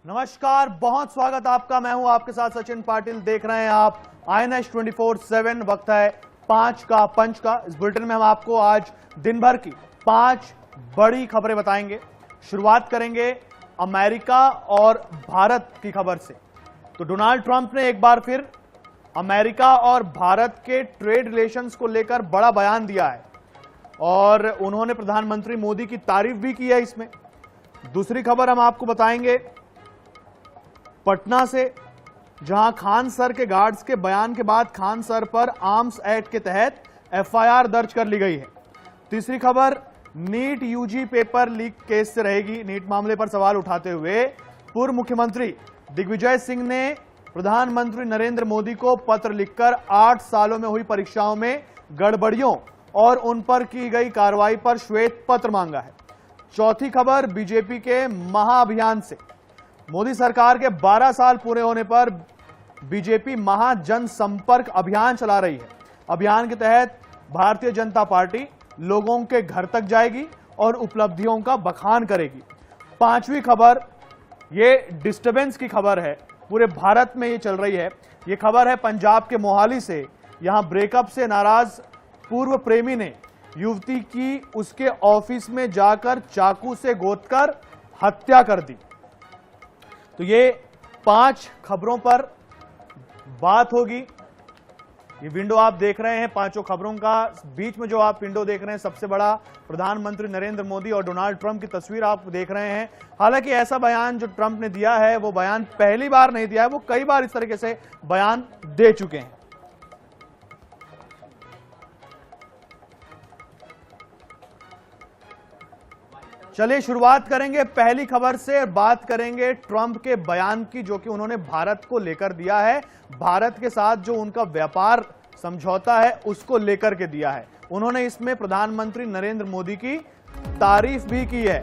नमस्कार, बहुत स्वागत आपका। मैं हूं आपके साथ सचिन पाटिल। देख रहे हैं आप INS 24/7। वक्त है 5 का पंच का। इस बुलेटिन में हम आपको आज दिन भर की 5 बड़ी खबरें बताएंगे। शुरुआत करेंगे अमेरिका और भारत की खबर से। तो डोनाल्ड ट्रंप ने एक बार फिर अमेरिका और भारत के ट्रेड रिलेशंस को लेकर बड़ा बयान दिया है और उन्होंने प्रधानमंत्री मोदी की तारीफ भी की है इसमें। दूसरी खबर हम आपको बताएंगे पटना से, जहां खान सर के गार्ड्स के बयान के बाद खान सर पर आर्म्स एक्ट के तहत FIR दर्ज कर ली गई है। तीसरी खबर NEET UG paper leak case से रहेगी। नीट मामले पर सवाल उठाते हुए पूर्व मुख्यमंत्री दिग्विजय सिंह ने प्रधानमंत्री नरेंद्र मोदी को पत्र लिखकर 8 सालों में हुई परीक्षाओं में गड़बड़ियों और उन पर की गई कार्रवाई पर श्वेत पत्र मांगा है। चौथी खबर बीजेपी के महाअभियान से। मोदी सरकार के 12 साल पूरे होने पर बीजेपी महाजन संपर्क अभियान चला रही है। अभियान के तहत भारतीय जनता पार्टी लोगों के घर तक जाएगी और उपलब्धियों का बखान करेगी। पांचवी खबर ये डिस्टर्बेंस की खबर है, पूरे भारत में ये चल रही है। ये खबर है पंजाब के मोहाली से। यहां ब्रेकअप से नाराज पूर्व प्रेमी ने युवती की उसके ऑफिस में जाकर चाकू से गोदकर हत्या कर दी। तो ये 5 खबरों पर बात होगी। ये विंडो आप देख रहे हैं 5 खबरों का। बीच में जो आप विंडो देख रहे हैं सबसे बड़ा प्रधानमंत्री नरेंद्र मोदी और डोनाल्ड ट्रंप की तस्वीर आप देख रहे हैं। हालांकि ऐसा बयान जो ट्रंप ने दिया है वो बयान पहली बार नहीं दिया है, वो कई बार इस तरीके से बयान दे चुके हैं। चलिए शुरुआत करेंगे पहली खबर से। बात करेंगे ट्रंप के बयान की जो कि उन्होंने भारत को लेकर दिया है। भारत के साथ जो उनका व्यापार समझौता है उसको लेकर के दिया है। उन्होंने इसमें प्रधानमंत्री नरेंद्र मोदी की तारीफ भी की है।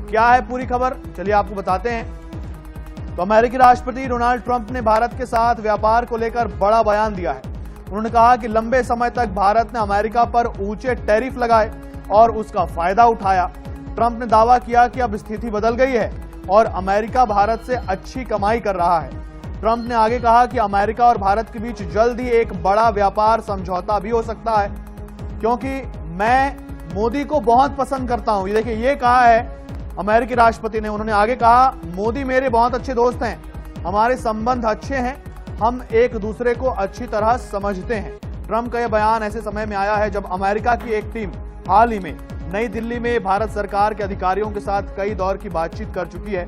क्या है पूरी खबर, चलिए आपको बताते हैं। तो अमेरिकी राष्ट्रपति डोनाल्ड ट्रंप ने भारत के साथ व्यापार को लेकर बड़ा बयान दिया है। उन्होंने कहा कि लंबे समय तक भारत ने अमेरिका पर ऊंचे टैरिफ लगाए और उसका फायदा उठाया। ट्रंप ने दावा किया कि अब स्थिति बदल गई है और अमेरिका भारत से अच्छी कमाई कर रहा है। ट्रंप ने आगे कहा कि अमेरिका और भारत के बीच जल्द ही एक बड़ा व्यापार समझौता भी हो सकता है, क्योंकि मैं मोदी को बहुत पसंद करता हूं। ये देखिए, ये कहा है अमेरिकी राष्ट्रपति ने। उन्होंने आगे कहा, मोदी मेरे बहुत अच्छे दोस्त हैं, हमारे संबंध अच्छे हैं, हम एक दूसरे को अच्छी तरह समझते हैं। ट्रंप का यह बयान ऐसे समय में आया है जब अमेरिका की एक टीम हाल ही में नई दिल्ली में भारत सरकार के अधिकारियों के साथ कई दौर की बातचीत कर चुकी है।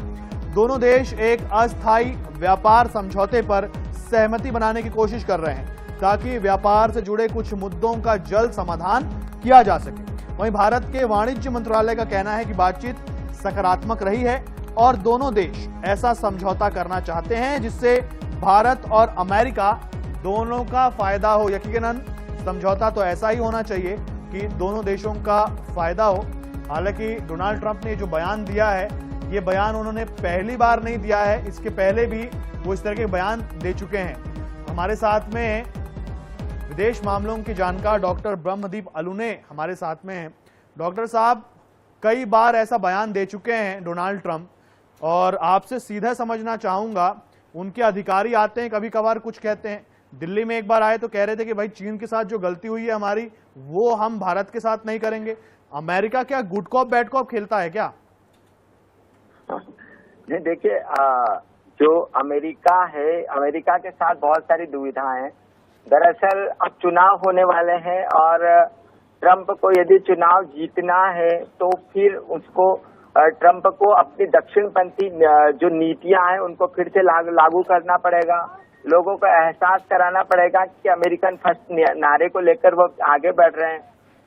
दोनों देश एक अस्थायी व्यापार समझौते पर सहमति बनाने की कोशिश कर रहे हैं ताकि व्यापार से जुड़े कुछ मुद्दों का जल्द समाधान किया जा सके। वहीं भारत के वाणिज्य मंत्रालय का कहना है कि बातचीत सकारात्मक रही है और दोनों देश ऐसा समझौता करना चाहते हैं जिससे भारत और अमेरिका दोनों का फायदा हो। यकीनन समझौता तो ऐसा ही होना चाहिए कि दोनों देशों का फायदा हो। हालांकि डोनाल्ड ट्रंप ने जो बयान दिया है, ये बयान उन्होंने पहली बार नहीं दिया है, इसके पहले भी वो इस तरह के बयान दे चुके हैं। हमारे साथ में विदेश मामलों की जानकार डॉक्टर ब्रह्मदीप अलूने हमारे साथ में हैं। डॉक्टर साहब, कई बार ऐसा बयान दे चुके हैं डोनाल्ड ट्रंप, और आपसे सीधा समझना चाहूंगा, उनके अधिकारी आते हैं कभी कभार कुछ कहते हैं। दिल्ली में एक बार आए तो कह रहे थे कि भाई चीन के साथ जो गलती हुई है हमारी, वो हम भारत के साथ नहीं करेंगे। अमेरिका क्या गुड कॉप बैड कॉप खेलता है क्या? नहीं, देखिए, जो अमेरिका है, अमेरिका के साथ बहुत सारी दुविधाएं हैं। दरअसल अब चुनाव होने वाले हैं और ट्रंप को यदि चुनाव जीतना है तो फिर उसको ट्रंप को अपनी दक्षिणपंथी जो नीतियां हैं उनको फिर से लागू करना पड़ेगा। लोगों को एहसास कराना पड़ेगा कि अमेरिकन फर्स्ट नारे को लेकर वो आगे बढ़ रहे हैं।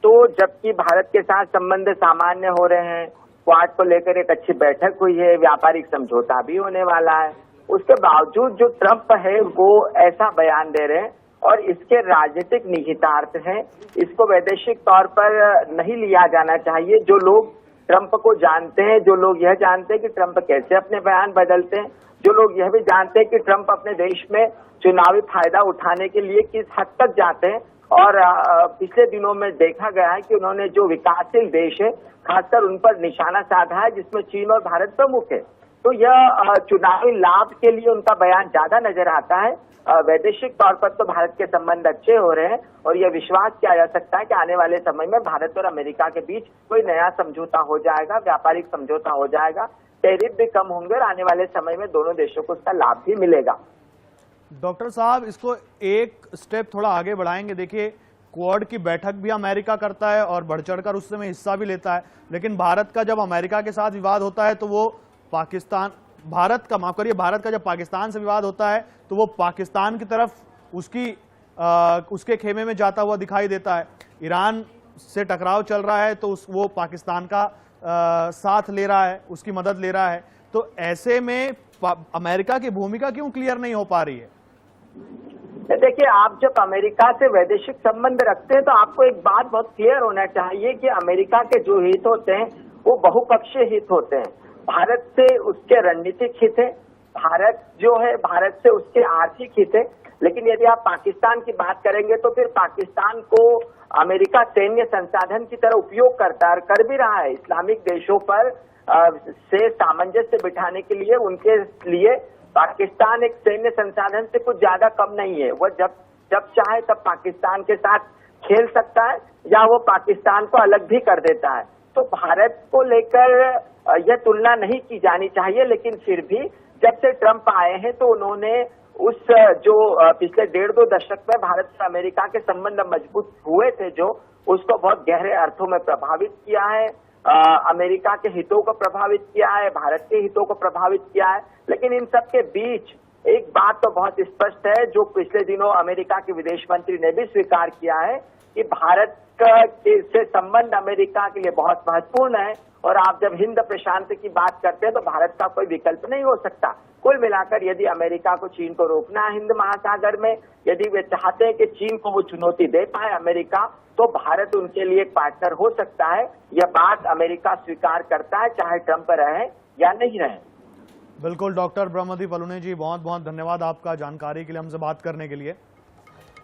तो जबकि भारत के साथ संबंध सामान्य हो रहे हैं, क्वाड को लेकर एक अच्छी बैठक हुई है, व्यापारिक समझौता भी होने वाला है, उसके बावजूद जो ट्रंप है वो ऐसा बयान दे रहे हैं और इसके राजनीतिक निहितार्थ हैं। इसको वैदेशिक तौर पर नहीं लिया जाना चाहिए। जो लोग ट्रंप को जानते हैं, जो लोग यह जानते हैं कि ट्रंप कैसे अपने बयान बदलते हैं, जो लोग यह भी जानते हैं कि ट्रंप अपने देश में चुनावी फायदा उठाने के लिए किस हद तक जाते हैं, और पिछले दिनों में देखा गया है कि उन्होंने जो विकासशील देश है खासकर उन पर निशाना साधा है जिसमें चीन और भारत प्रमुख है। तो यह चुनावी लाभ के लिए उनका बयान ज्यादा नजर आता है। वैदेशिक तौर पर तो भारत के संबंध अच्छे हो रहे हैं और यह विश्वास किया जा सकता है कि आने वाले समय में भारत और अमेरिका के बीच कोई नया समझौता हो जाएगा, व्यापारिक समझौता हो जाएगा, टैरिफ भी कम होंगे और आने वाले समय में दोनों देशों को उसका लाभ भी मिलेगा। डॉक्टर साहब, इसको एक स्टेप थोड़ा आगे बढ़ाएंगे। देखिए, क्वाड की बैठक भी अमेरिका करता है और बढ़ चढ़कर उसमें हिस्सा भी लेता है, लेकिन भारत का जब अमेरिका के साथ विवाद होता है तो वो भारत का जब पाकिस्तान से विवाद होता है तो वो पाकिस्तान की तरफ उसके खेमे में जाता हुआ दिखाई देता है। ईरान से टकराव चल रहा है तो वो पाकिस्तान का साथ ले रहा है, उसकी मदद ले रहा है। तो ऐसे में अमेरिका की भूमिका क्यों क्लियर नहीं हो पा रही है? देखिए, आप जब अमेरिका से वैदेशिक संबंध रखते हैं तो आपको एक बात बहुत क्लियर होना चाहिए कि अमेरिका के जो हित होते हैं वो बहुपक्षीय हित होते हैं। भारत से उसके रणनीतिक हित है, भारत से उसके आर्थिक हित है। लेकिन यदि आप पाकिस्तान की बात करेंगे तो फिर पाकिस्तान को अमेरिका सैन्य संसाधन की तरह उपयोग करता है, कर भी रहा है। इस्लामिक देशों पर से सामंजस्य बिठाने के लिए उनके लिए पाकिस्तान एक सैन्य संसाधन से कुछ ज्यादा कम नहीं है। वह जब चाहे तब पाकिस्तान के साथ खेल सकता है या वो पाकिस्तान को अलग भी कर देता है। तो भारत को लेकर यह तुलना नहीं की जानी चाहिए, लेकिन फिर भी जब से ट्रंप आए हैं तो उन्होंने उस जो पिछले 1.5-2 दशक में भारत और अमेरिका के संबंध मजबूत हुए थे जो उसको बहुत गहरे अर्थों में प्रभावित किया है। अमेरिका के हितों को प्रभावित किया है, भारत के हितों को प्रभावित किया है। लेकिन इन सब के बीच एक बात तो बहुत स्पष्ट है जो पिछले दिनों अमेरिका के विदेश मंत्री ने भी स्वीकार किया है कि भारत से संबंध अमेरिका के लिए बहुत महत्वपूर्ण है। और आप जब हिंद प्रशांत की बात करते हैं तो भारत का कोई विकल्प नहीं हो सकता। कुल मिलाकर यदि अमेरिका को चीन को रोकना है हिंद महासागर में, यदि वे चाहते हैं कि चीन को वो चुनौती दे पाए अमेरिका, तो भारत उनके लिए एक पार्टनर हो सकता है। यह बात अमेरिका स्वीकार करता है, चाहे ट्रंप रहे या नहीं रहे। बिल्कुल डॉक्टर ब्रह्मदीप अलूने जी, बहुत बहुत धन्यवाद आपका जानकारी के लिए, हमसे बात करने के लिए।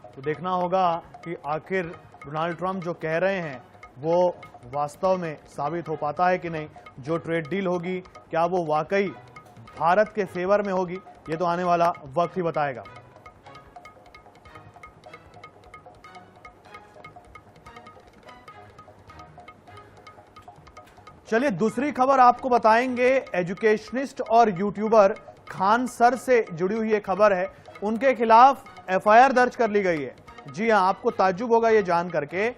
तो देखना होगा कि आखिर डोनाल्ड ट्रंप जो कह रहे हैं वो वास्तव में साबित हो पाता है कि नहीं। जो ट्रेड डील होगी क्या वो वाकई भारत के फेवर में होगी, ये तो आने वाला वक्त ही बताएगा। चलिए दूसरी खबर आपको बताएंगे। एजुकेशनिस्ट और यूट्यूबर खान सर से जुड़ी हुई ये खबर है। उनके खिलाफ एफआईआर दर्ज कर ली गई है। जी हां, आपको ताज्जुब होगा ये जान करके,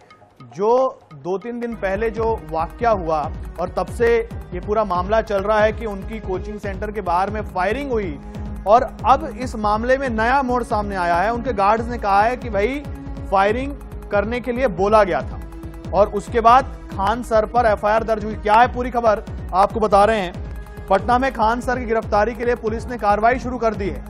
जो 2-3 दिन पहले जो वाकया हुआ और तब से ये पूरा मामला चल रहा है कि उनकी कोचिंग सेंटर के बाहर में फायरिंग हुई और अब इस मामले में नया मोड़ सामने आया है। उनके गार्ड्स ने कहा है कि भाई फायरिंग करने के लिए बोला गया था और उसके बाद खान सर पर एफआईआर दर्ज हुई। क्या है पूरी खबर आपको बता रहे हैं। पटना में खान सर की गिरफ्तारी के लिए पुलिस ने कार्रवाई शुरू कर दी है।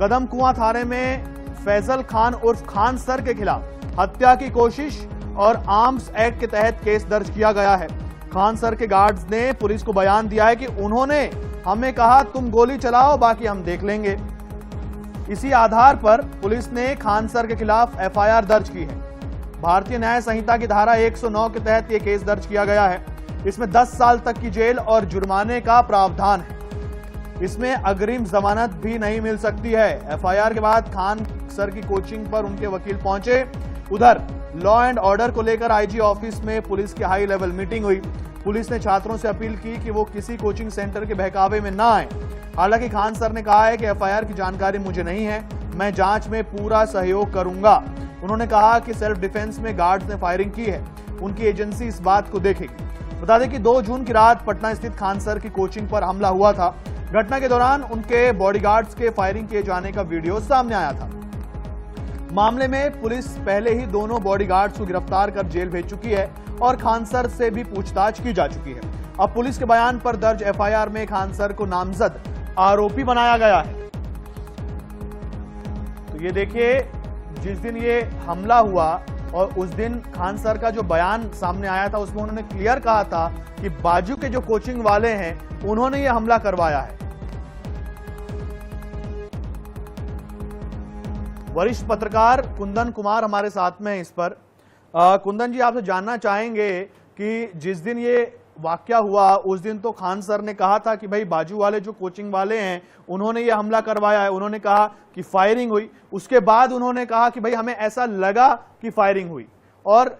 कदम कुआं थाने में फैजल खान उर्फ खान सर के खिलाफ हत्या की कोशिश और आर्म्स एक्ट के तहत केस दर्ज किया गया है। खान सर के गार्ड्स ने पुलिस को बयान दिया है कि उन्होंने हमें कहा तुम गोली चलाओ बाकी हम देख लेंगे। इसी आधार पर पुलिस ने खान सर के खिलाफ एफआईआर दर्ज की है। भारतीय न्याय संहिता की धारा 109 के तहत यह केस दर्ज किया गया है। इसमें 10 साल तक की जेल और जुर्माने का प्रावधान है। इसमें अग्रिम जमानत भी नहीं मिल सकती है। एफआईआर के बाद खान सर की कोचिंग पर उनके वकील पहुंचे। उधर लॉ एंड ऑर्डर को लेकर आईजी ऑफिस में पुलिस की हाई लेवल मीटिंग हुई। पुलिस ने छात्रों से अपील की कि वो किसी कोचिंग सेंटर के बहकावे में ना आए। हालांकि खान सर ने कहा है कि एफआईआर की जानकारी मुझे नहीं है, मैं जांच में पूरा सहयोग करूंगा। उन्होंने कहा कि सेल्फ डिफेंस में गार्ड्स ने फायरिंग की है, उनकी एजेंसी इस बात को देखेगी। बता दें कि 2 जून की रात पटना स्थित खान सर की कोचिंग पर हमला हुआ था। घटना के दौरान उनके बॉडीगार्ड्स के फायरिंग किए जाने का वीडियो सामने आया था। मामले में पुलिस पहले ही दोनों बॉडीगार्ड्स को गिरफ्तार कर जेल भेज चुकी है और खान सर से भी पूछताछ की जा चुकी है। अब पुलिस के बयान पर दर्ज एफआईआर में खान सर को नामजद आरोपी बनाया गया है। तो ये देखिए, जिस दिन ये हमला हुआ और उस दिन खान सर का जो बयान सामने आया था उसमें उन्होंने क्लियर कहा था कि बाजू के जो कोचिंग वाले हैं उन्होंने ये हमला करवाया है। वरिष्ठ पत्रकार कुंदन कुमार हमारे साथ में इस पर। कुंदन जी, आपसे जानना चाहेंगे कि जिस दिन ये वाकया हुआ उस दिन तो खान सर ने कहा था कि भाई बाजू वाले जो कोचिंग वाले हैं उन्होंने ये हमला करवाया है, उन्होंने कहा कि फायरिंग हुई। उसके बाद उन्होंने कहा कि भाई हमें ऐसा लगा कि फायरिंग हुई। और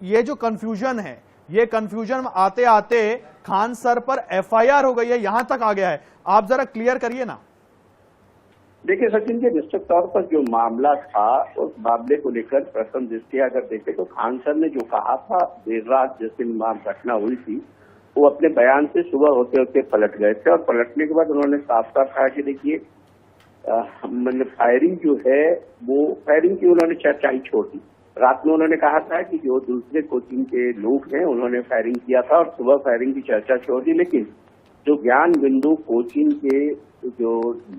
ये जो कंफ्यूजन है, ये कंफ्यूजन आते आते खान सर पर एफआईआर हो गई है, यहां तक आ गया है। आप जरा क्लियर करिए ना। देखिए सचिन जी, निश्चित तौर पर जो मामला था उस मामले को लेकर प्रथम दृष्टया अगर देखें तो खान सर ने जो कहा था देर रात जिस दिन घटना हुई थी, वो अपने बयान से सुबह होते होते पलट गए थे। और पलटने के बाद उन्होंने साफ साफ कहा कि देखिए मतलब फायरिंग जो है वो फायरिंग की उन्होंने चर्चा ही छोड़ दी। रात में उन्होंने कहा था कि जो दूसरे कोचिंग के लोग हैं उन्होंने फायरिंग किया था और सुबह फायरिंग की चर्चा छोड़ दी। लेकिन जो ज्ञान बिंदु कोचिंग के जो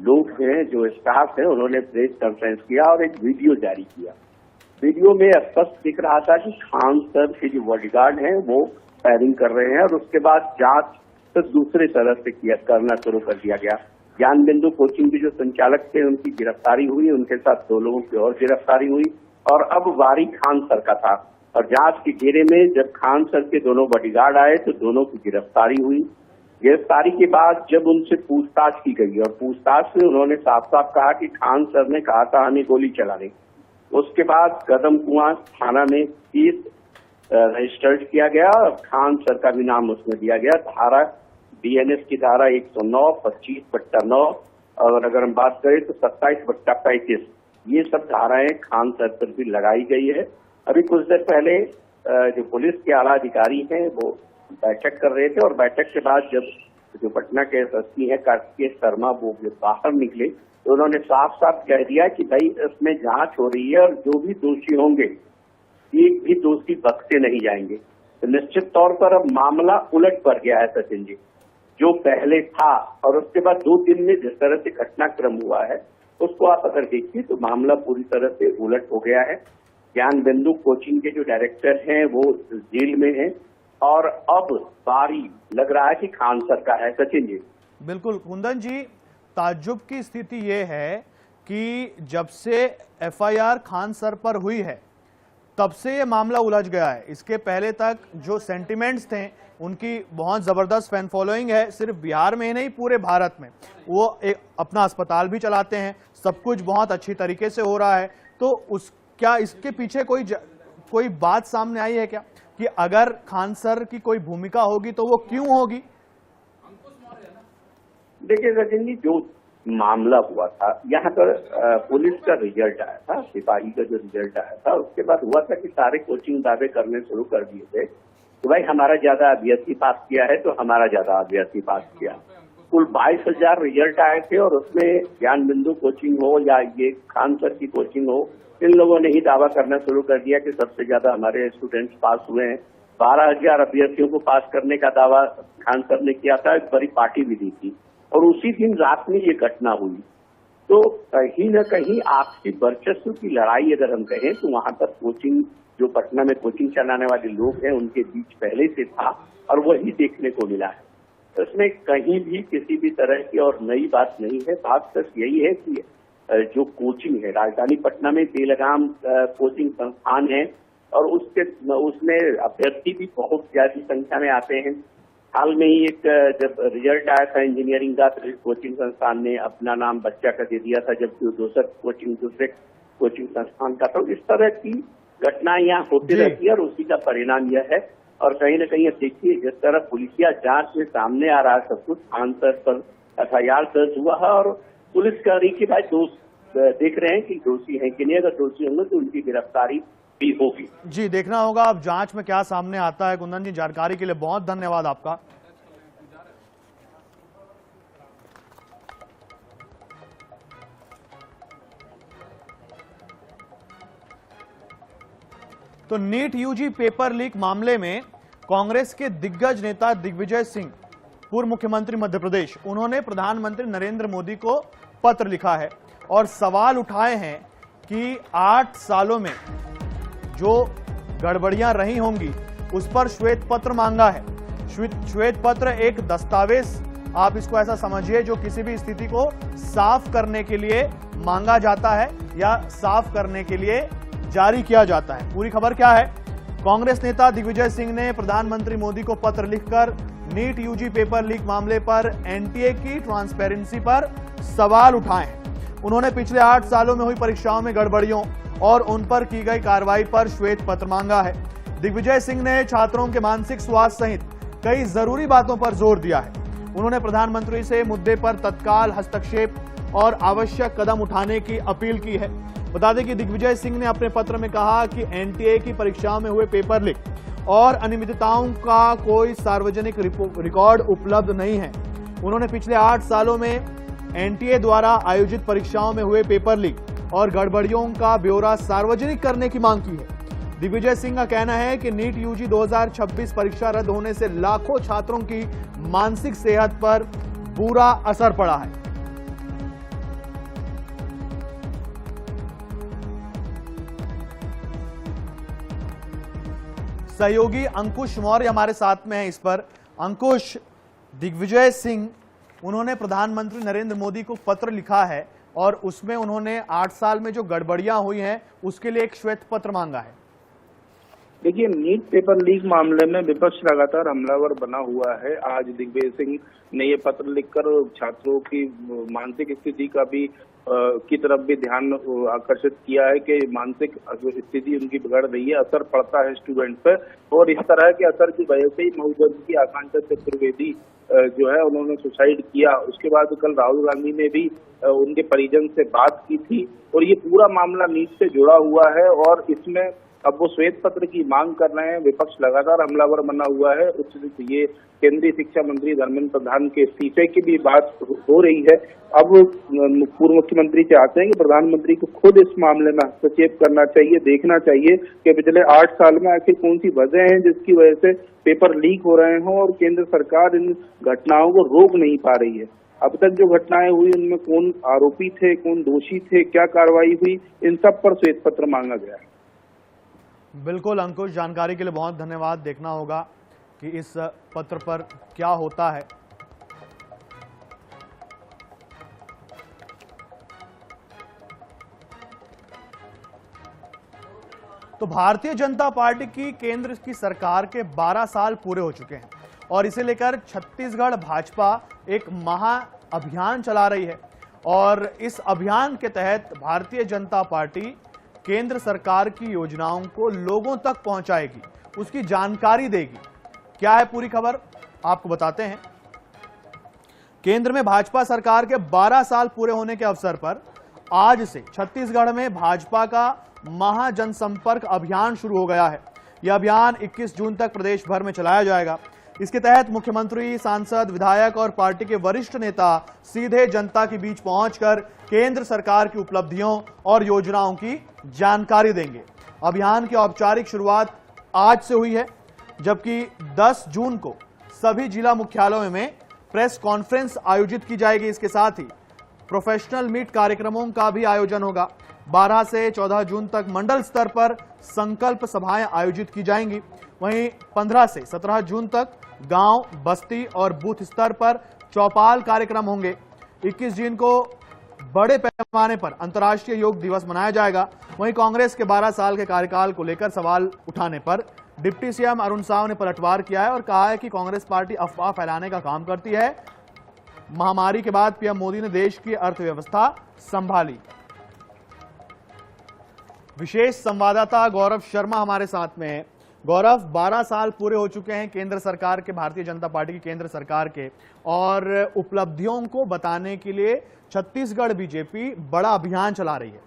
लोग हैं, जो स्टाफ है, उन्होंने प्रेस कॉन्फ्रेंस किया और एक वीडियो जारी किया। वीडियो में स्पष्ट दिख रहा था कि खान सर के जो बॉडीगार्ड हैं वो फायरिंग कर रहे हैं और उसके बाद जांच तो दूसरे तरह से करना शुरू कर दिया गया। ज्ञान बिंदु कोचिंग के जो संचालक थे उनकी गिरफ्तारी हुई, उनके साथ 2 लोगों की और गिरफ्तारी हुई और अब वारी खान सर का था। और जांच के घेरे में जब खान सर के दोनों बॉडीगार्ड आए तो दोनों की गिरफ्तारी हुई। गिरफ्तारी के बाद जब उनसे पूछताछ की गई और पूछताछ में उन्होंने साफ साफ कहा कि खान सर ने कहा था हमें गोली चलाने। उसके बाद कदम कुआं थाना में केस रजिस्टर्ड किया गया और खान सर का भी नाम उसमें दिया गया। धारा बीएनएस की धारा 109, 25/9 और अगर हम बात करें तो 27/35 ये सब धाराएं खान सर पर भी लगाई गई है। अभी कुछ देर पहले जो पुलिस के आला अधिकारी हैं वो बैठक कर रहे थे और बैठक के बाद जब जो पटना के एसएसपी है कार्तिकेय शर्मा वो बाहर निकले तो उन्होंने साफ साफ कह दिया कि भाई इसमें जांच हो रही है और जो भी दोषी होंगे एक भी दोषी बख्शे नहीं जाएंगे। तो निश्चित तौर पर अब मामला उलट पड़ गया है सचिन जी, जो पहले था और उसके बाद 2 दिन में जिस तरह से घटनाक्रम हुआ है उसको आप अगर देखिए तो मामला पूरी तरह से उलट हो गया है। ज्ञान बिंदु कोचिंग के जो डायरेक्टर हैं वो जेल में हैं और अब बारी लग रहा है कि खान सर का है। सचिन जी बिल्कुल। कुंदन जी, ताज्जुब की स्थिति ये है कि जब से एफआईआर खान सर पर हुई है तब से ये मामला उलझ गया है। इसके पहले तक जो सेंटिमेंट्स थे उनकी बहुत जबरदस्त फैन फॉलोइंग है, सिर्फ बिहार में ही नहीं पूरे भारत में। वो एक अपना अस्पताल भी चलाते हैं, सब कुछ बहुत अच्छी तरीके से हो रहा है। तो क्या इसके पीछे कोई बात सामने आई है क्या कि अगर खान सर की कोई भूमिका होगी तो वो क्यों होगी? देखिए सचिन जी, जो मामला हुआ था यहाँ पर पुलिस का रिजल्ट आया था, सिपाही का जो रिजल्ट आया था उसके बाद हुआ था कि सारे कोचिंग दावे करने शुरू कर दिए थे कि भाई हमारा ज्यादा अभ्यर्थी पास किया है तो हमारा ज्यादा अभ्यर्थी पास किया। कुल 22,000 रिजल्ट आए थे और उसमें ज्ञान बिंदु कोचिंग हो या ये खान सर की कोचिंग हो, इन लोगों ने ही दावा करना शुरू कर दिया कि सबसे ज्यादा हमारे स्टूडेंट्स पास हुए हैं। 12,000 अभ्यर्थियों को पास करने का दावा खान सर ने किया था, एक बड़ी पार्टी भी दी थी और उसी दिन रात में ये घटना हुई। तो कहीं न कहीं आपसी वर्चस्व की लड़ाई अगर हम कहें तो वहां पर कोचिंग जो पटना में कोचिंग चलाने वाले लोग हैं उनके बीच पहले से था और वही देखने को मिला है। तो इसमें कहीं भी किसी भी तरह की और नई बात नहीं है। बात सिर्फ यही है कि जो कोचिंग है राजधानी पटना में बेलगाम कोचिंग संस्थान है और उसमें अभ्यर्थी भी बहुत ज्यादा संख्या में आते हैं। हाल में ही एक जब रिजल्ट आया था इंजीनियरिंग का तो कोचिंग संस्थान ने अपना नाम बच्चा का दे दिया था, जबकि दूसरे कोचिंग संस्थान का। तो इस तरह की घटनाएं यहाँ होती रहती है और उसी का परिणाम यह है। और कहीं न कहीं देखिए जिस तरह पुलिसिया जांच में सामने आ रहा है सब कुछ, खान सर पर एफआईआर दर्ज हुआ है और पुलिस कह रही कि भाई देख रहे हैं कि दोषी हैं कि नहीं, अगर दोषी होंगे तो उनकी गिरफ्तारी भी होगी। जी, देखना होगा अब जांच में क्या सामने आता है। कुंदन जी, जानकारी के लिए बहुत धन्यवाद आपका। तो नीट यूजी पेपर लीक मामले में कांग्रेस के दिग्गज नेता दिग्विजय सिंह, पूर्व मुख्यमंत्री मध्य प्रदेश, उन्होंने प्रधानमंत्री नरेंद्र मोदी को पत्र लिखा है और सवाल उठाए हैं कि 8 सालों में जो गड़बड़ियां रही होंगी उस पर श्वेत पत्र मांगा है। श्वेत पत्र एक दस्तावेज, आप इसको ऐसा समझिए, जो किसी भी स्थिति को साफ करने के लिए मांगा जाता है या साफ करने के लिए जारी किया जाता है। पूरी खबर क्या है कांग्रेस नेता दिग्विजय सिंह ने प्रधानमंत्री मोदी को पत्र लिखकर नीट यूजी पेपर लीक मामले पर एनटीए की ट्रांसपेरेंसी पर सवाल उठाए हैं। उन्होंने पिछले 8 सालों में हुई परीक्षाओं में गड़बड़ियों और उन पर की गई कार्रवाई पर श्वेत पत्र मांगा है। दिग्विजय सिंह ने छात्रों के मानसिक स्वास्थ्य सहित कई जरूरी बातों पर जोर दिया है। उन्होंने प्रधानमंत्री से मुद्दे पर तत्काल हस्तक्षेप और आवश्यक कदम उठाने की अपील की है। बता दें कि दिग्विजय सिंह ने अपने पत्र में कहा कि एनटीए की परीक्षाओं में हुए पेपर लीक और अनियमितताओं का कोई सार्वजनिक रिकॉर्ड उपलब्ध नहीं है। उन्होंने पिछले 8 सालों में एनटीए द्वारा आयोजित परीक्षाओं में हुए पेपर लीक और गड़बड़ियों का ब्यौरा सार्वजनिक करने की मांग की है। दिग्विजय सिंह का कहना है कि नीट यूजी 2026 परीक्षा रद्द होने से लाखों छात्रों की मानसिक सेहत पर बुरा असर पड़ा है। सहयोगी अंकुश मौर्य हमारे साथ में है इस पर। अंकुश, दिग्विजय सिंह उन्होंने प्रधानमंत्री नरेंद्र मोदी को पत्र लिखा है और उसमें उन्होंने 8 साल में जो गड़बड़ियां हुई हैं उसके लिए एक श्वेत पत्र मांगा है। देखिए, नीट पेपर लीक मामले में विपक्ष लगातार हमलावर बना हुआ है। आज दिग्विजय सिंह ने ये पत्र लिखकर छात्रों की मानसिक स्थिति का भी की तरफ भी ध्यान आकर्षित किया है कि मानसिक स्थिति उनकी बिगड़ रही है, असर पड़ता है स्टूडेंट पर, और इस तरह के असर की वजह से ही मऊगंज की आकांक्षा चतुर्वेदी जो है उन्होंने सुसाइड किया। उसके बाद कल राहुल गांधी ने भी उनके परिजन से बात की थी और ये पूरा मामला नीट से जुड़ा हुआ है और इसमें अब वो श्वेत पत्र की मांग कर रहे हैं। विपक्ष लगातार हमलावर बना हुआ है। ये केंद्रीय शिक्षा मंत्री धर्मेंद्र प्रधान के इस्तीफे की भी बात हो रही है। अब पूर्व मुख्यमंत्री चाहते हैं कि प्रधानमंत्री को खुद इस मामले में हस्तक्षेप करना चाहिए, देखना चाहिए कि पिछले 8 साल में आखिर कौन सी वजह है जिसकी वजह से पेपर लीक हो रहे हों और केंद्र सरकार इन घटनाओं को रोक नहीं पा रही है। अब तक जो घटनाएं हुई उनमें कौन आरोपी थे, कौन दोषी थे, क्या कार्रवाई हुई, इन सब पर श्वेत पत्र मांगा गया है। बिल्कुल अंकुश, जानकारी के लिए बहुत धन्यवाद। देखना होगा कि इस पत्र पर क्या होता है। तो भारतीय जनता पार्टी की केंद्र की सरकार के 12 साल पूरे हो चुके हैं और इसे लेकर छत्तीसगढ़ भाजपा एक महा अभियान चला रही है और इस अभियान के तहत भारतीय जनता पार्टी केंद्र सरकार की योजनाओं को लोगों तक पहुंचाएगी, उसकी जानकारी देगी। क्या है पूरी खबर, आपको बताते हैं। केंद्र में भाजपा सरकार के 12 साल पूरे होने के अवसर पर आज से छत्तीसगढ़ में भाजपा का महा जनसंपर्क अभियान शुरू हो गया है। यह अभियान 21 जून तक प्रदेश भर में चलाया जाएगा। इसके तहत मुख्यमंत्री, सांसद, विधायक और पार्टी के वरिष्ठ नेता सीधे जनता के बीच पहुंचकर केंद्र सरकार की उपलब्धियों और योजनाओं की जानकारी देंगे। अभियान की औपचारिक शुरुआत आज से हुई है, जबकि 10 जून को सभी जिला मुख्यालयों में प्रेस कॉन्फ्रेंस आयोजित की जाएगी। इसके साथ ही प्रोफेशनल मीट कार्यक्रमों का भी आयोजन होगा। 12 से 14 जून तक मंडल स्तर पर संकल्प सभाएं आयोजित की जाएंगी। वहीं 15 से 17 जून तक गांव, बस्ती और बूथ स्तर पर चौपाल कार्यक्रम होंगे। 21 जून को बड़े पैमाने पर अंतर्राष्ट्रीय योग दिवस मनाया जाएगा। वहीं कांग्रेस के 12 साल के कार्यकाल को लेकर सवाल उठाने पर डिप्टी सीएम अरुण साव ने पलटवार किया है और कहा है कि कांग्रेस पार्टी अफवाह फैलाने का काम करती है। महामारी के बाद पीएम मोदी ने देश की अर्थव्यवस्था संभाली। विशेष संवाददाता गौरव शर्मा हमारे साथ में है। गौरव, 12 साल पूरे हो चुके हैं केंद्र सरकार के, भारतीय जनता पार्टी की केंद्र सरकार के, और उपलब्धियों को बताने के लिए छत्तीसगढ़ बीजेपी बड़ा अभियान चला रही है।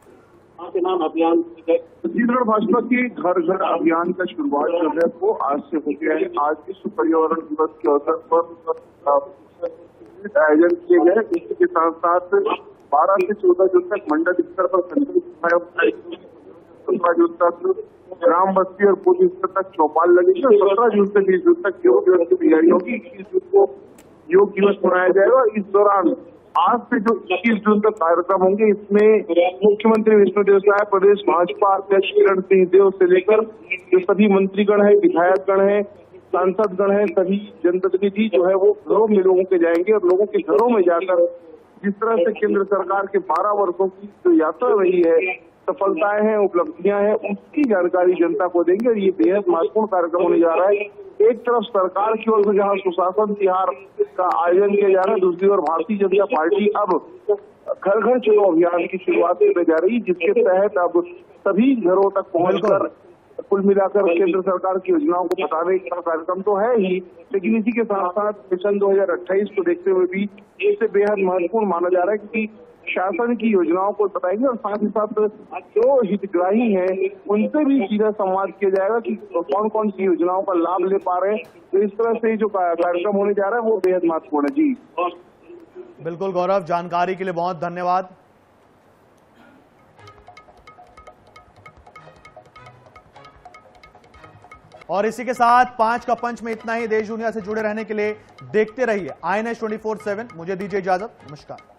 अभियान छत्तीसगढ़ भाजपा की घर घर अभियान का शुरुआत जो है वो आज से हो गया है। आज विश्व पर्यावरण दिवस के अवसर पर आयोजन किए गए। इसी के साथ साथ 12 से 14 जून तक मंडल स्तर पर 15 जून तक ग्राम, बस्ती और बूथ स्तर तक चौपाल लगेगी और 17 जून से 20 जून तक योग दिवस की तैयारी होगी। 21 जून को योग दिवस मनाया जाएगा। इस दौरान आज से जो 21 जून तक कार्यक्रम होंगे, इसमें मुख्यमंत्री विष्णुदेव साय, प्रदेश भाजपा अध्यक्ष किरण सिंहदेव से लेकर जो सभी मंत्रीगण है, विधायकगण है, सांसदगण है, सभी जनप्रतिनिधि जो है वो घरों में लोगों के जाएंगे और लोगों के घरों में जाकर जिस तरह से केंद्र सरकार के 12 वर्षों की जो यात्रा रही है सफलताएं हैं, उपलब्धियां हैं, उसकी जानकारी जनता को देंगे। और ये बेहद महत्वपूर्ण कार्यक्रम होने जा रहा है। एक तरफ सरकार की ओर से जहां सुशासन तिहार का आयोजन किया जा रहा है, दूसरी ओर भारतीय जनता पार्टी अब घर घर चलो अभियान की शुरुआत करने जा रही है, जिसके तहत अब सभी घरों तक पहुंचकर कुल मिलाकर केंद्र सरकार की योजनाओं को बताने का कार्यक्रम तो है ही, लेकिन इसी के साथ साथ मिशन 2028 को देखते हुए भी इसे बेहद महत्वपूर्ण माना जा रहा है, क्योंकि शासन की योजनाओं को बताएंगे और साथ ही साथ जो हितग्राही हैं उनसे भी सीधा संवाद किया जाएगा कि कौन कौन सी योजनाओं का लाभ ले पा रहे हैं। तो इस तरह से जो कार्यक्रम होने जा रहा है वो बेहद महत्वपूर्ण है। जी बिल्कुल गौरव, जानकारी के लिए बहुत धन्यवाद। और इसी के साथ 5 का पंच में इतना ही। देश दुनिया से जुड़े रहने के लिए देखते रहिए INS 24/7। मुझे दीजिए इजाजत, नमस्कार।